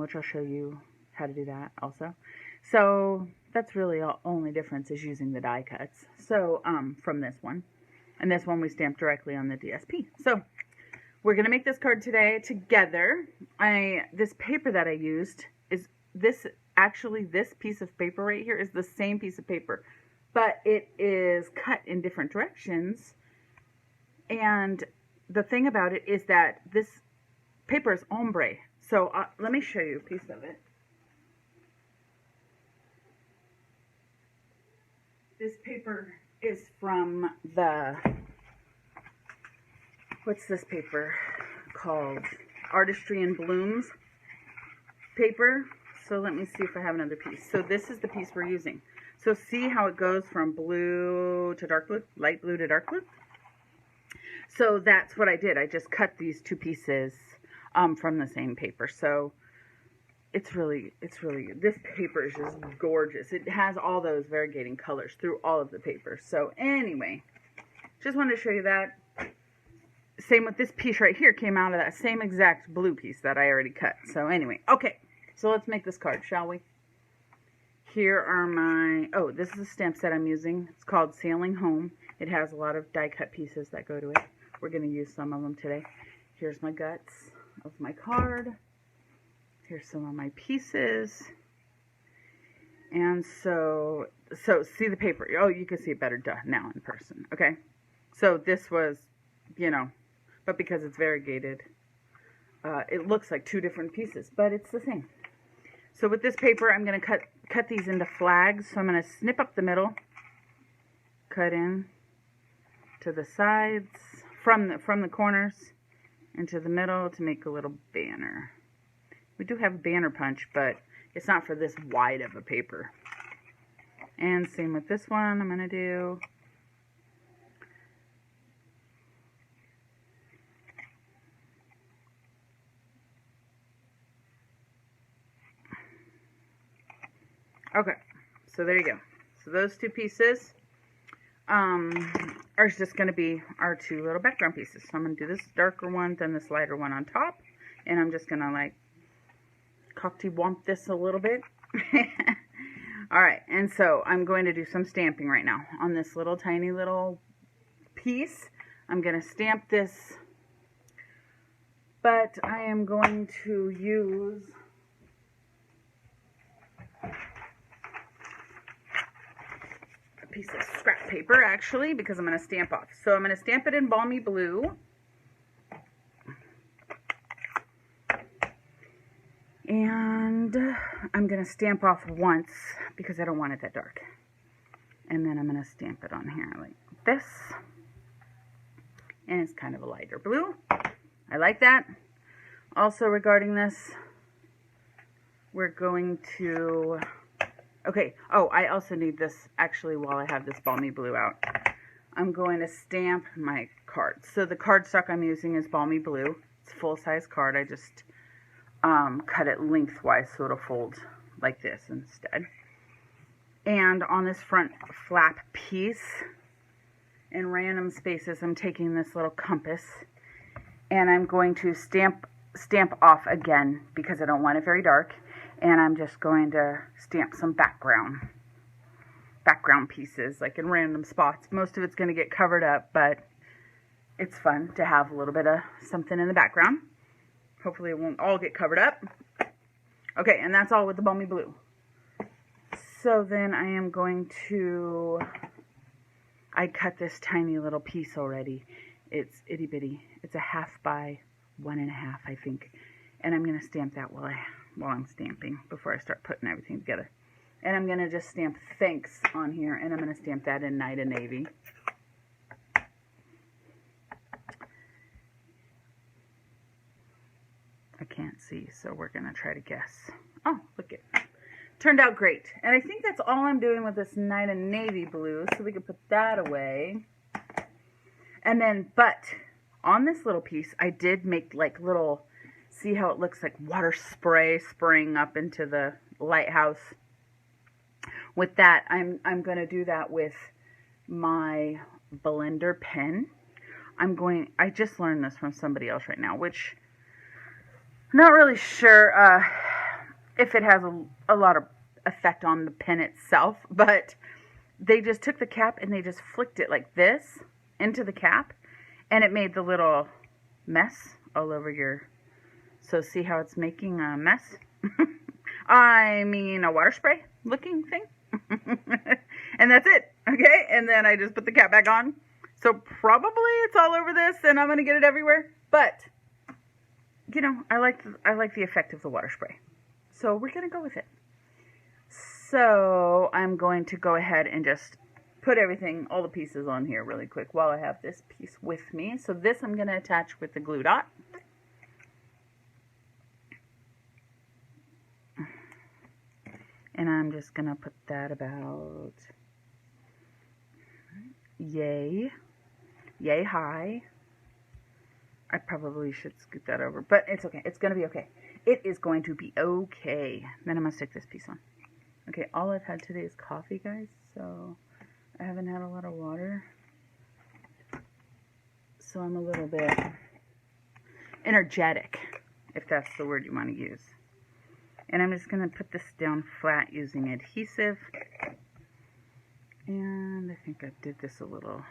which I'll show you how to do that also. So that's really the only difference is using the die cuts. So from this one. And this one we stamped directly on the DSP. So we're going to make this card today together. This paper that I used is this, actually this piece of paper right here is the same piece of paper, but it is cut in different directions. And the thing about it is that this paper is ombre. So let me show you a piece of it. This paper is from the, what's this paper called? Artistry in Blooms paper. So let me see if I have another piece. So this is the piece we're using. So see how it goes from blue to dark blue, light blue to dark blue? So that's what I did. I just cut these two pieces from the same paper. So it's really, this paper is just gorgeous. It has all those variegating colors through all of the papers. So anyway, just wanted to show you that. Same with this piece right here, came out of that same exact blue piece that I already cut. So anyway, okay, so let's make this card, shall we? Here are my, oh, this is a stamp set I'm using. It's called Sailing Home. It has a lot of die cut pieces that go to it. We're going to use some of them today. Here's my guts of my card. Here's some of my pieces. And so see the paper. Oh, you can see it better now in person. Okay. So this was, you know, but because it's variegated, it looks like two different pieces, but it's the same. So with this paper, I'm going to cut these into flags. So I'm going to snip up the middle, cut in to the sides, from the corners into the middle to make a little banner. We do have a banner punch, but it's not for this wide of a paper. And same with this one, I'm going to do. Okay, so there you go. So those two pieces are just going to be our two little background pieces. So I'm going to do this darker one, then this lighter one on top. And I'm just going to like cockty-womp this a little bit. Alright, and so I'm going to do some stamping right now on this little tiny little piece. I'm going to stamp this, but I am going to use a piece of scrap paper actually, because I'm going to stamp off. So I'm going to stamp it in Balmy Blue. And I'm going to stamp off once because I don't want it that dark. And then I'm going to stamp it on here like this. And it's kind of a lighter blue. I like that. Also regarding this, we're going to... Okay, oh, I also need this actually while I have this Balmy Blue out. I'm going to stamp my card. So the cardstock I'm using is Balmy Blue. It's a full-size card. I just... cut it lengthwise so it'll fold like this instead. And on this front flap piece, in random spaces, I'm taking this little compass and I'm going to stamp off again because I don't want it very dark. And I'm just going to stamp some background pieces like in random spots. Most of it's going to get covered up, but it's fun to have a little bit of something in the background. Hopefully it won't all get covered up. Okay, and that's all with the Balmy Blue. So then I am going to... I cut this tiny little piece already. It's itty bitty. It's a 1/2 by 1.5, I think. And I'm going to stamp that while I'm stamping before I start putting everything together. And I'm going to just stamp thanks on here. And I'm going to stamp that in Night of Navy. I can't see, so we're going to try to guess. Oh, look it. Turned out great. And I think that's all I'm doing with this Night of Navy blue, so we can put that away. And then, but on this little piece, I did make like little, see how it looks like water spray spraying up into the lighthouse. With that, I'm going to do that with my blender pen. I just learned this from somebody else right now, which... I'm not really sure. if it has a lot of effect on the pen itself, but they just took the cap and they just flicked it like this into the cap, and it made the little mess all over your, so see how it's making a mess? I mean a water spray looking thing. And that's it, okay? And then I just put the cap back on. So probably it's all over this and I'm going to get it everywhere, but you know, I like the effect of the water spray. So we're going to go with it. So I'm going to go ahead and just put everything, all the pieces on here really quick while I have this piece with me. So this I'm going to attach with the glue dot. And I'm just going to put that about yay high. I probably should scoot that over, but it's okay. It's going to be okay. It is going to be okay. Then I'm going to stick this piece on. Okay, all I've had today is coffee, guys, so I haven't had a lot of water. So I'm a little bit energetic, if that's the word you want to use. And I'm just going to put this down flat using adhesive. And I think I did this a little,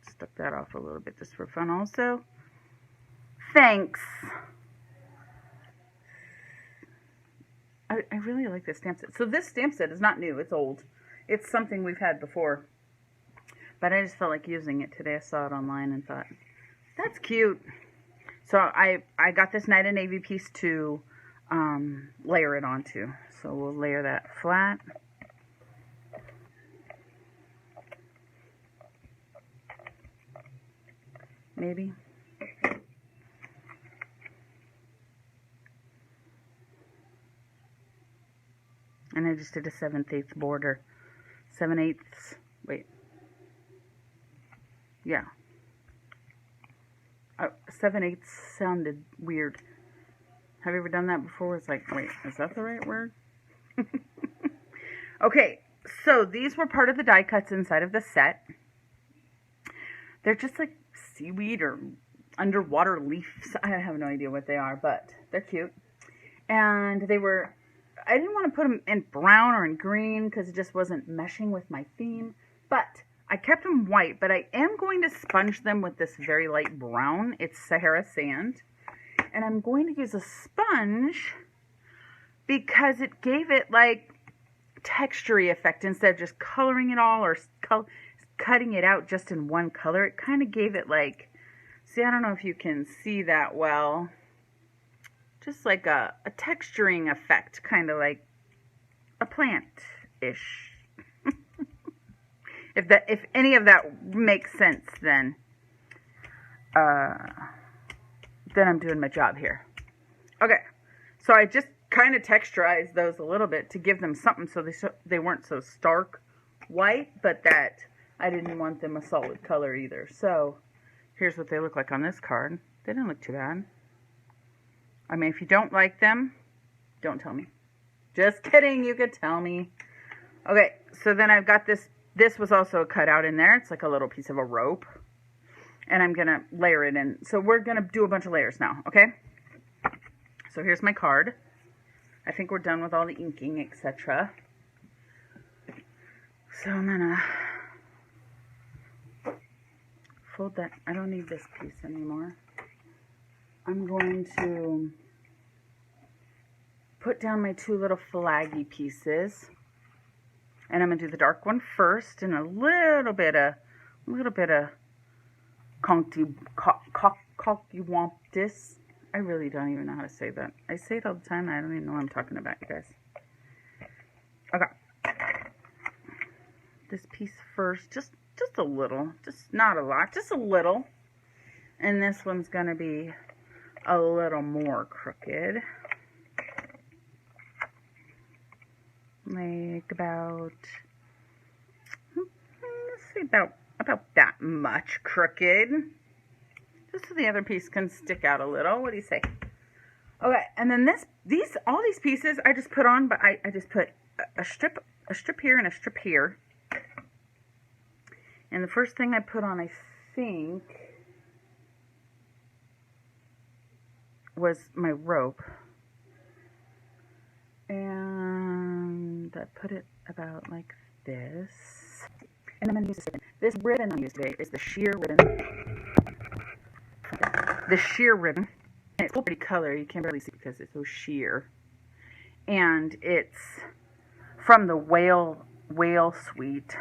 stuck that off a little bit just for fun also. Thanks. I really like this stamp set. So this stamp set is not new, it's old. It's something we've had before. But I just felt like using it today. I saw it online and thought, that's cute. So I got this Night of Navy piece to layer it onto. So we'll layer that flat. Maybe. And I just did a 7/8 border. 7/8, wait. Yeah. 7/8 sounded weird. Have you ever done that before? It's like, wait, is that the right word? Okay, so these were part of the die cuts inside of the set. They're just like seaweed or underwater leaves. I have no idea what they are, but they're cute. And they were, I didn't want to put them in brown or in green because it just wasn't meshing with my theme. But I kept them white, but I am going to sponge them with this very light brown. It's Sahara Sand. And I'm going to use a sponge because it gave it like texture-y effect instead of just coloring it all or cutting it out just in one color. It kind of gave it like, see, I don't know if you can see that well. Just like a texturing effect, kind of like a plant-ish. If any of that makes sense, then I'm doing my job here. Okay, so I just kind of texturized those a little bit to give them something so they weren't so stark white, but that I didn't want them a solid color either. So here's what they look like on this card. They didn't look too bad. I mean, if you don't like them, don't tell me. Just kidding, you could tell me. Okay, so then I've got this. This was also cut out in there. It's like a little piece of a rope. And I'm going to layer it in. So we're going to do a bunch of layers now, okay? So here's my card. I think we're done with all the inking, etc. So I'm going to fold that. I don't need this piece anymore. I'm going to put down my two little flaggy pieces. And I'm going to do the dark one first and a little bit of conkywampus. I really don't even know how to say that. I say it all the time. I don't even know what I'm talking about, you guys. Okay. This piece first, just a little, just not a lot, just a little. And this one's going to be a little more crooked. Like about, let's see, about that much crooked. Just so the other piece can stick out a little. What do you say? Okay, and then all these pieces I just put on, but I just put a strip here and a strip here. And the first thing I put on, I think, was my rope. but put it about like this. And I'm going to use this ribbon. This ribbon I'm using today is the sheer ribbon. The sheer ribbon. And it's a pretty color. You can't barely see because it's so sheer. And it's from the Whale Suite.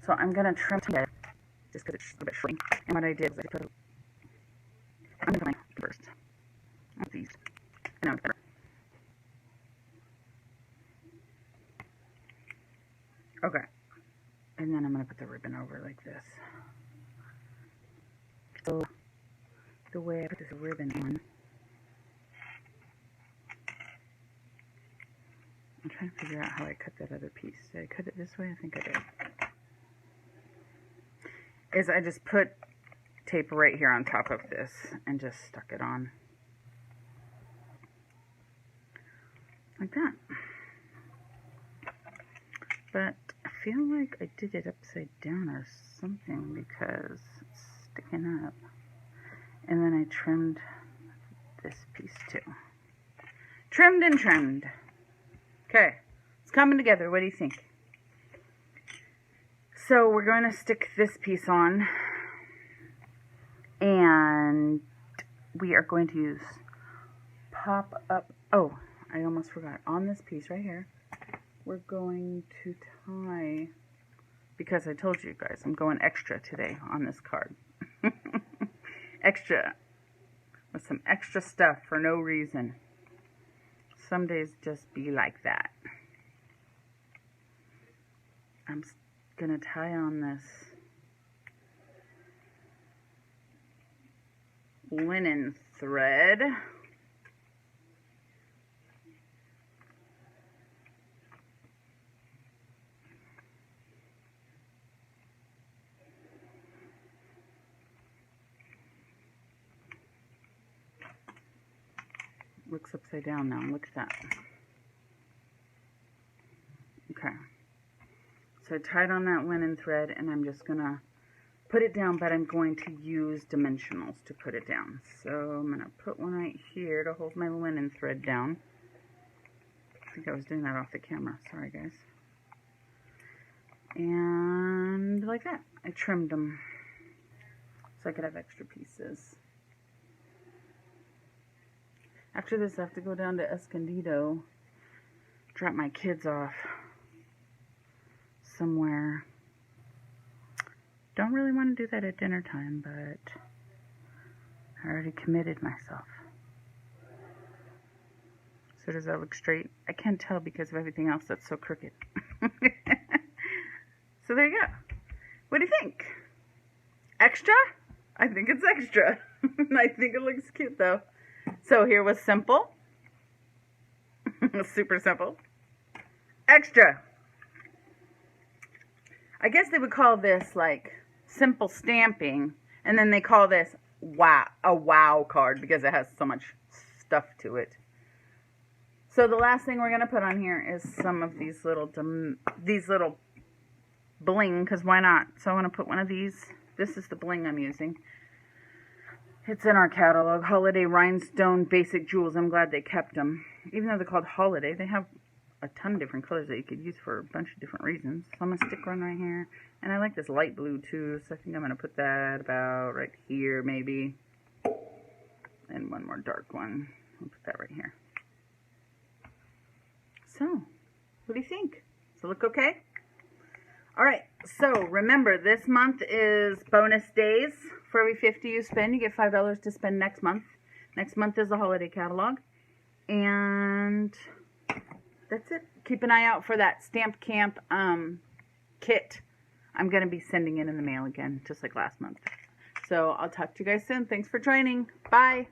So I'm going to trim it just because it's a bit short. And what I did is I put I'm going to put mine first. With these. And now okay. And then I'm going to put the ribbon over like this. So the way I put this ribbon on, I'm trying to figure out how I cut that other piece. Did I cut it this way? I think I did. Is I just put tape right here on top of this and just stuck it on. Like that. But I feel like I did it upside down or something because it's sticking up. And then I trimmed this piece too. Trimmed and trimmed. Okay, it's coming together. What do you think? So we're going to stick this piece on. And we are going to use Pop Up. Oh, I almost forgot. On this piece right here, we're going to tie, because I told you guys, I'm going extra today on this card. Extra. With some extra stuff for no reason. Some days just be like that. I'm going to tie on this linen thread. Looks upside down now. Look at that. Okay. So I tied on that linen thread, and I'm just going to put it down, but I'm going to use dimensionals to put it down. So I'm going to put one right here to hold my linen thread down. I think I was doing that off the camera. Sorry, guys. And like that. I trimmed them so I could have extra pieces. After this, I have to go down to Escondido, drop my kids off somewhere. Don't really want to do that at dinner time, but I already committed myself. So does that look straight? I can't tell because of everything else that's so crooked. So there you go. What do you think? Extra? I think it's extra. I think it looks cute though. So here was simple. Super simple. Extra. I guess they would call this like simple stamping, and then they call this a wow card because it has so much stuff to it. So the last thing we're going to put on here is some of these little bling, because why not? So I want to put one of these. This is the bling I'm using. It's in our catalog, Holiday Rhinestone Basic Jewels. I'm glad they kept them. Even though they're called Holiday, they have a ton of different colors that you could use for a bunch of different reasons. So I'm going to stick one right here. And I like this light blue too, so I think I'm going to put that about right here maybe. And one more dark one. I'll put that right here. So, what do you think? Does it look okay? Alright, so remember, this month is bonus days. For every $50 you spend, you get $5 to spend next month. Next month is the holiday catalog. And that's it. Keep an eye out for that Stamp Camp kit. I'm going to be sending it in the mail again, just like last month. So I'll talk to you guys soon. Thanks for joining. Bye.